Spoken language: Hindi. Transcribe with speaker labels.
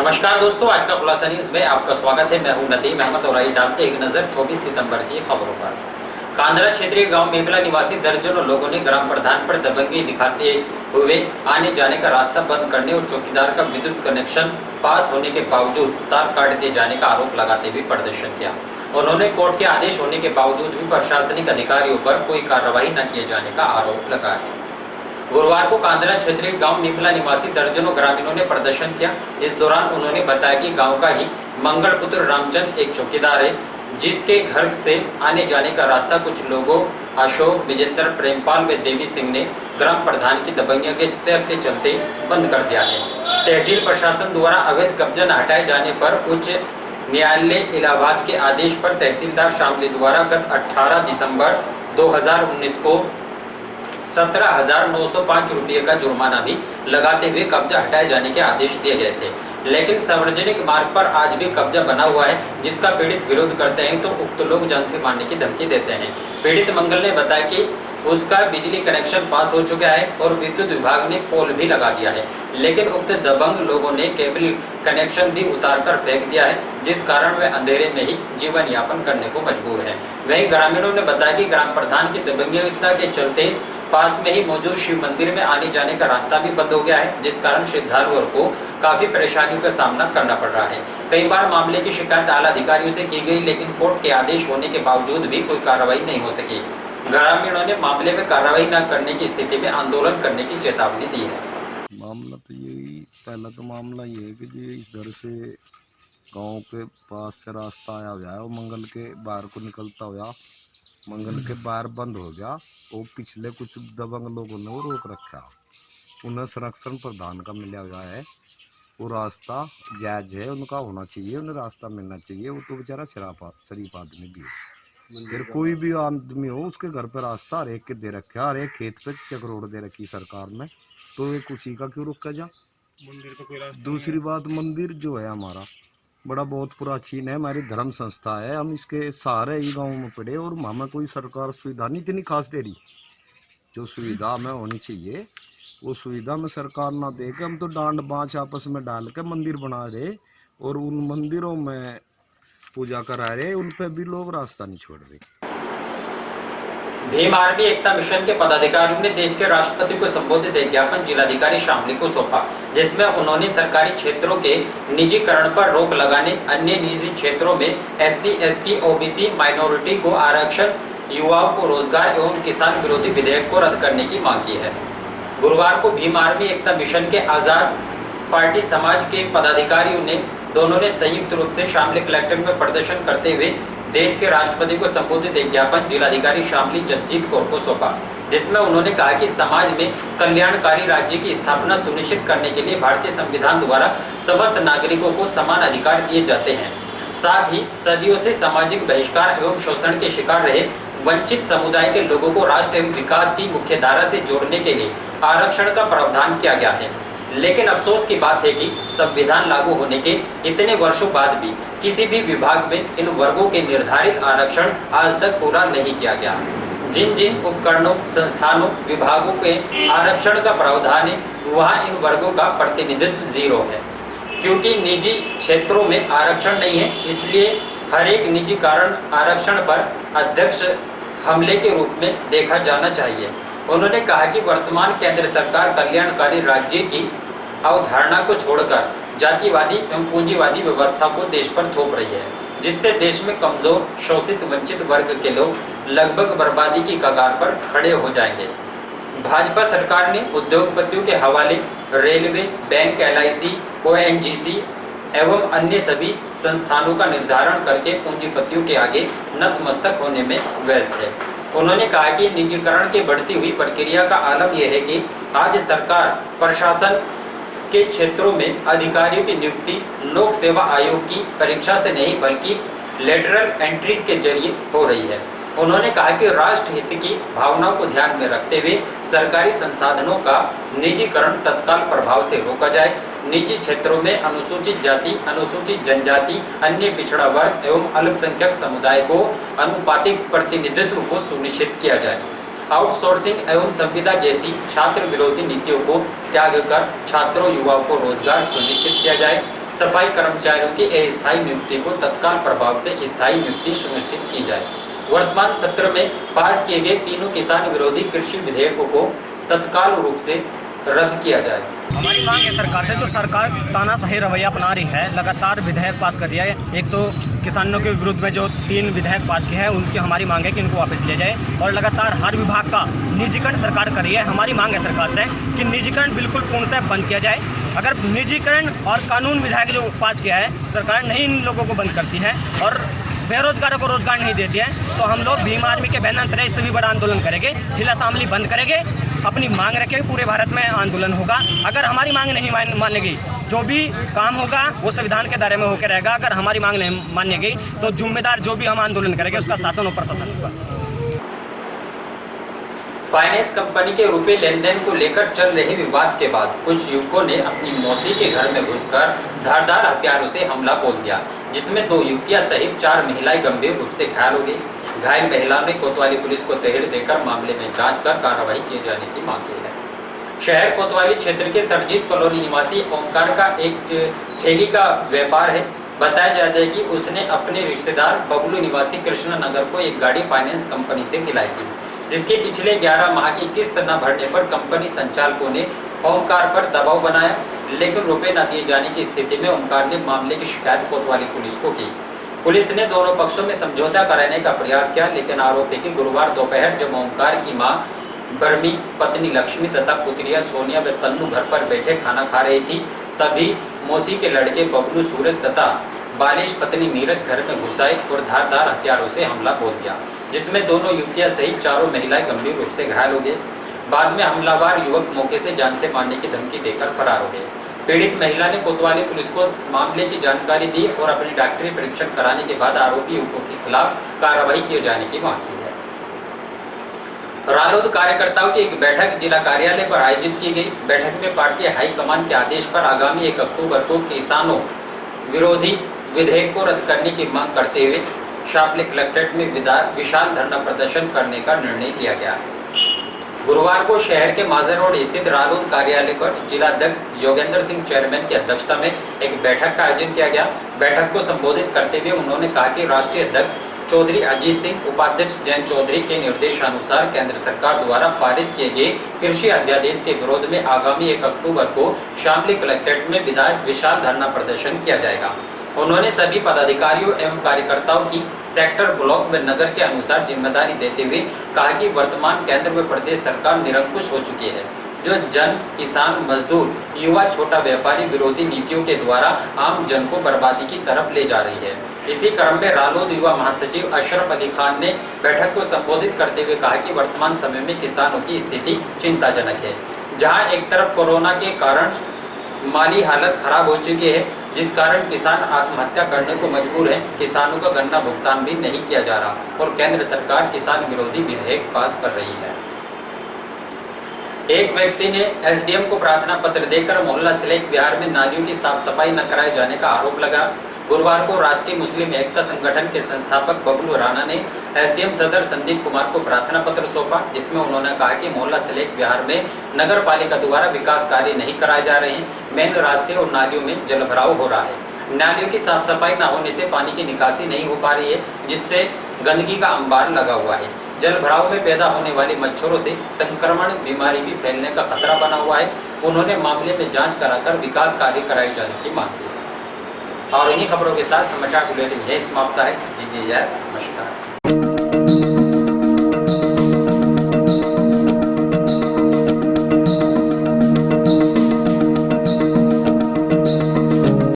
Speaker 1: नमस्कार दोस्तों, आज का खुलासा न्यूज में आपका स्वागत है। मैं हूं नदीम अहमद और आइए डालते एक नजर 24 सितंबर की खबरों पर। कांदरा क्षेत्रीय गांव मेबला निवासी दर्जनों लोगों ने ग्राम प्रधान पर दबंगी दिखाते हुए आने जाने का रास्ता बंद करने और चौकीदार का विद्युत कनेक्शन पास होने के बावजूद तार काट दिए जाने का आरोप लगाते हुए प्रदर्शन किया। उन्होंने कोर्ट के आदेश होने के बावजूद भी प्रशासनिक अधिकारियों पर कोई कार्रवाई न किए जाने का आरोप लगाया। गुरुवार को कांदरा क्षेत्रीय गांव मेबला निवासी दर्जनों ग्रामीणों ने प्रदर्शन किया। इस दौरान उन्होंने बताया कि गांव का ही मंगलपुत्र रामचंद एक चौकीदार है, जिसके घर से आने जाने का रास्ता कुछ लोगों अशोक, विजेंद्र, प्रेमपाल व देवी सिंह ने ग्राम प्रधान की दबंगियों के चलते बंद कर दिया है। तहसील प्रशासन द्वारा अवैध कब्जा न हटाए जाने पर उच्च न्यायालय इलाहाबाद के आदेश पर तहसीलदार शामली द्वारा गत 18 दिसंबर 2019 को 17,905 रुपये का जुर्माना भी लगाते हुए कब्जा हटाए जाने के आदेश दिए गए थे। लेकिन सार्वजनिक मार्ग पर आज भी कब्जा बना हुआ है, जिसका पीड़ित विरोध करते हैं तो उक्त लोग जान से मारने की धमकी देते हैं। पीड़ित मंगल ने बताया कि उसका बिजली कनेक्शन पास हो चुका है और विद्युत विभाग ने पोल भी लगा दिया है, लेकिन उक्त दबंग लोगों ने केबल कनेक्शन भी उतारकर फेंक दिया है, जिस कारण वे अंधेरे में ही जीवन यापन करने को मजबूर है। वहीं ग्रामीणों ने बताया कि ग्राम प्रधान की दबंगियता के चलते पास में ही मौजूद शिव मंदिर में आने जाने का रास्ता भी बंद हो गया है, जिस कारण श्रद्धालुओं को काफी परेशानियों का सामना करना पड़ रहा है। कई बार मामले की शिकायत आला अधिकारियों से की गई, लेकिन कोर्ट के आदेश होने के बावजूद भी कोई कार्रवाई नहीं हो सकी। ग्रामीणों ने मामले में कार्रवाई न करने की स्थिति में आंदोलन करने की चेतावनी दी है।
Speaker 2: मामला तो यही, पहला तो मामला ये है कि जी इस घर से गांव के पास से रास्ता आया हुआ है, वो मंगल के बाहर को निकलता हुआ मंगल के बाहर बंद हो गया। वो पिछले कुछ दबंग लोगों ने वो रोक रखा, उन्हें संरक्षण प्रदान का मिला हुआ है। वो रास्ता जायज है, उनका होना चाहिए, उन्हें रास्ता मिलना चाहिए। वो तो बेचारा शरीफ आदमी भी है, फिर कोई भी आदमी हो उसके घर पर रास्ता हर एक के दे रखा, हर एक खेत पे चक रोड दे रखी सरकार ने, तो एक उसी का क्यों रोका जा। मंदिर का कोई रास्ता दूसरी बात, मंदिर जो है हमारा बड़ा बहुत प्राचीन है, हमारी धर्म संस्था है, हम इसके सहारे ही गांव में पड़े और हमें कोई सरकार सुविधा नहीं इतनी खास दे रही। जो सुविधा हमें होनी चाहिए वो सुविधा में सरकार ना दे के हम तो डांड बाँच आपस में डाल के मंदिर बना रहे और उन मंदिरों में पूजा करा रहे, उन पे भी लोग रास्ता नहीं छोड़ रहे।
Speaker 1: भीम आर्मी एकता मिशन के पदाधिकारियों ने देश के राष्ट्रपति को संबोधित एक ज्ञापन जिलाधिकारी शामली को सौंपा, जिसमें उन्होंने सरकारी क्षेत्रों के निजीकरण पर रोक लगाने, अन्य निजी क्षेत्रों में SC, ST, OBC माइनॉरिटी को आरक्षण, युवाओं को रोजगार एवं किसान विरोधी विधेयक को रद्द करने की मांग की है। गुरुवार को भीम आर्मी एकता मिशन के आजाद पार्टी समाज के पदाधिकारियों ने दोनों ने संयुक्त रूप से शामली कलेक्ट्रेट में प्रदर्शन करते हुए देश के राष्ट्रपति को संबोधित एक ज्ञापन जिलाधिकारी शामली जसजीत कौर को सौंपा, जिसमें उन्होंने कहा कि समाज में कल्याणकारी राज्य की स्थापना सुनिश्चित करने के लिए भारतीय संविधान द्वारा समस्त नागरिकों को समान अधिकार दिए जाते हैं। साथ ही सदियों से सामाजिक बहिष्कार एवं शोषण के शिकार रहे वंचित समुदाय के लोगों को राष्ट्र एवं विकास की मुख्य धारा से जोड़ने के लिए आरक्षण का प्रावधान किया गया है। लेकिन अफसोस की बात है कि संविधान लागू होने के इतने वर्षों बाद भी किसी भी विभाग में इन वर्गों के निर्धारित आरक्षण आज तक पूरा नहीं किया गया। जिन जिन उपकरणों, संस्थानों, विभागों पे आरक्षण का प्रावधान है, वहाँ इन वर्गों का प्रतिनिधित्व जीरो है। क्योंकि निजी क्षेत्रों में आरक्षण नहीं है, इसलिए हर एक निजी कारण आरक्षण पर अध्यक्ष हमले के रूप में देखा जाना चाहिए। उन्होंने कहा कि वर्तमान केंद्र सरकार कल्याणकारी राज्य की अवधारणा को छोड़कर जातिवादी एवं पूंजीवादी व्यवस्था को देश पर थोप रही है, जिससे देश में कमजोर, शोषित, वंचित वर्ग के लोग लगभग बर्बादी की कगार पर खड़े हो जाएंगे। भाजपा सरकार ने उद्योगपतियों के हवाले रेलवे, बैंक, LIC, ONGC एवं अन्य सभी संस्थानों का निर्धारण करके पूंजीपतियों के आगे नतमस्तक होने में व्यस्त है। उन्होंने कहा कि निजीकरण की बढ़ती हुई प्रक्रिया का आलम यह है कि आज सरकार प्रशासन के क्षेत्रों में अधिकारियों की नियुक्ति लोक सेवा आयोग की परीक्षा से नहीं बल्कि लेटरल एंट्रीज के जरिए हो रही है। उन्होंने कहा कि राष्ट्र हित की भावनाओं को ध्यान में रखते हुए सरकारी संसाधनों का निजीकरण तत्काल प्रभाव से रोका जाए। निजी क्षेत्रों में अनुसूचित जाति, अनुसूचित जनजाति, अन्य पिछड़ा वर्ग एवं अल्पसंख्यक समुदाय को अनुपातिक प्रतिनिधित्व को सुनिश्चित किया जाए। आउटसोर्सिंग एवं संविदा जैसी छात्र विरोधी नीतियों को त्याग कर छात्रों, युवाओं को रोजगार सुनिश्चित किया जाए। सफाई कर्मचारियों की अस्थायी नियुक्ति को तत्काल प्रभाव से स्थायी नियुक्ति सुनिश्चित की जाए। वर्तमान सत्र में पास किए गए तीनों किसान विरोधी कृषि विधेयकों को तत्काल रूप से रद्द किया जाए।
Speaker 3: हमारी मांग है सरकार से, जो सरकार तानाशाही रवैया अपना रही है, लगातार विधेयक पास कर दिया है। एक तो किसानों के विरुद्ध में जो 3 विधेयक पास किए हैं, उनकी हमारी मांग है कि इनको वापस ले जाए, और लगातार हर विभाग का निजीकरण सरकार कर रही है। हमारी मांग है सरकार से कि निजीकरण बिल्कुल पूर्णतः बंद किया जाए। अगर निजीकरण और कानून विधेयक जो पास किया है सरकार नहीं इन लोगों को बंद करती है और बेरोजगारों को रोजगार नहीं देती है, तो हम लोग भीम आर्मी के बैनर तले इससे भी बड़ा आंदोलन करेंगे, जिला असेंबली बंद करेंगे, अपनी मांग रखेंगे, पूरे भारत में आंदोलन होगा। अगर हमारी मांग नहीं मानेगी, जो भी काम होगा वो संविधान के दायरे में होकर रहेगा। अगर हमारी मांग नहीं मानेगी तो जिम्मेदार जो भी हम आंदोलन करेंगे उसका शासन और प्रशासन होगा।
Speaker 1: फाइनेंस कंपनी के रुपए लेन देन को लेकर चल रहे विवाद के बाद कुछ युवकों ने अपनी मौसी के घर में घुसकर धारदार हथियारों से हमला बोल दिया, जिसमें 2 युवतियां सहित 4 महिलाएं गंभीर रूप से घायल हो गई। घायल महिलाओं ने कोतवाली पुलिस को तहरीर देकर मामले में जांच कर कार्रवाई किए जाने की मांग की है। शहर कोतवाली क्षेत्र के सरजीत कॉलोनी निवासी ओमकार का एक ठेली का व्यापार है। बताया जाता है कि उसने अपने रिश्तेदार बबलू निवासी कृष्ण नगर को एक गाड़ी फाइनेंस कंपनी से दिलाई थी, जिसके पिछले 11 माह की किस्त न भरने पर कंपनी संचालकों ने ओमकार पर दबाव बनाया, लेकिन रुपए न दिए जाने की स्थिति में ओमकार ने मामले की शिकायत कोतवाली पुलिस को की। पुलिस ने दोनों पक्षों में समझौता कराने का प्रयास किया, लेकिन आरोप है कि गुरुवार दोपहर जब ओमकार की मां बर्मी, पत्नी लक्ष्मी तथा पुत्रिया सोनिया व तन्नू घर पर बैठे खाना खा रही थी, तभी मौसी के लड़के बबलू, सूरज तथा बालेश पत्नी नीरज घर में घुस आए और धारदार हथियारों से हमला बोल दिया, जिसमें दोनों युवतियां सहित 4 महिलाएं गंभीर रूप से घायल हो गए। बाद में हमलावर युवक मौके से जान से मारने की धमकी देकर फरार हो गए। पीड़ित महिला ने कोतवाली पुलिस को मामले की जानकारी दी और अपनी डॉक्टरी परीक्षण कराने के बाद आरोपी युवकों के खिलाफ कार्रवाई किए जाने की मांग की है। रालोद कार्यकर्ताओं की एक बैठक जिला कार्यालय पर आयोजित की गई। बैठक में पार्टी हाईकमान के आदेश पर आगामी 1 अक्टूबर को किसानों विरोधी विधेयक को रद्द करने की मांग करते हुए शामली कलेक्ट्रेट में विशाल धरना प्रदर्शन करने का निर्णय लिया गया है। गुरुवार को शहर के माजर रोड स्थित रालोद कार्यालय पर जिलाध्यक्ष योगेंद्र सिंह चेयरमैन की अध्यक्षता में एक बैठक का आयोजन किया गया। बैठक को संबोधित करते हुए उन्होंने कहा कि राष्ट्रीय अध्यक्ष चौधरी अजीत सिंह, उपाध्यक्ष जयंत चौधरी के निर्देशानुसार केंद्र सरकार द्वारा पारित किए गए कृषि अध्यादेश के विरोध में आगामी 1 अक्टूबर को शामली कलेक्ट्रेट में विशाल धरना प्रदर्शन किया जाएगा। उन्होंने सभी पदाधिकारियों एवं कार्यकर्ताओं की सेक्टर, ब्लॉक व नगर के अनुसार जिम्मेदारी देते हुए कहा कि वर्तमान केंद्र व प्रदेश सरकार निरंकुश हो चुकी है, जो जन, किसान, मजदूर, युवा, छोटा व्यापारी विरोधी नीतियों के द्वारा आम जन को बर्बादी की तरफ ले जा रही है। इसी क्रम में रालोद युवा महासचिव अशरफ अली खान ने बैठक को संबोधित करते हुए कहा कि वर्तमान समय में किसानों की स्थिति चिंताजनक है, जहां एक तरफ कोरोना के कारण माली हालत खराब हो चुकी है, जिस कारण किसान आत्महत्या करने को मजबूर है। किसानों का गन्ना भुगतान भी नहीं किया जा रहा और केंद्र सरकार किसान विरोधी विधेयक पास कर रही है। एक व्यक्ति ने एसडीएम को प्रार्थना पत्र देकर मोहल्ला सिलेक बिहार में नालियों की साफ सफाई न कराए जाने का आरोप लगा। गुरुवार को राष्ट्रीय मुस्लिम एकता संगठन के संस्थापक बबलू राणा ने एसडीएम सदर संदीप कुमार को प्रार्थना पत्र सौंपा, जिसमें उन्होंने कहा कि मोहल्ला सिलेक बिहार में नगर पालिका द्वारा विकास कार्य नहीं कराए जा रहे हैं। मेन रास्ते और नालियों में जलभराव हो रहा है। नालियों की साफ सफाई न होने से पानी की निकासी नहीं हो पा रही है, जिससे गंदगी का अंबार लगा हुआ है। जल भराव में पैदा होने वाले मच्छरों से संक्रमण बीमारी भी फैलने का खतरा बना हुआ है। उन्होंने मामले में जांच कराकर विकास कार्य कराए जाने की मांग की। और इन्हीं खबरों के साथ समाचार बुलेटिन यही समाप्त है। दीजिए नमस्कार।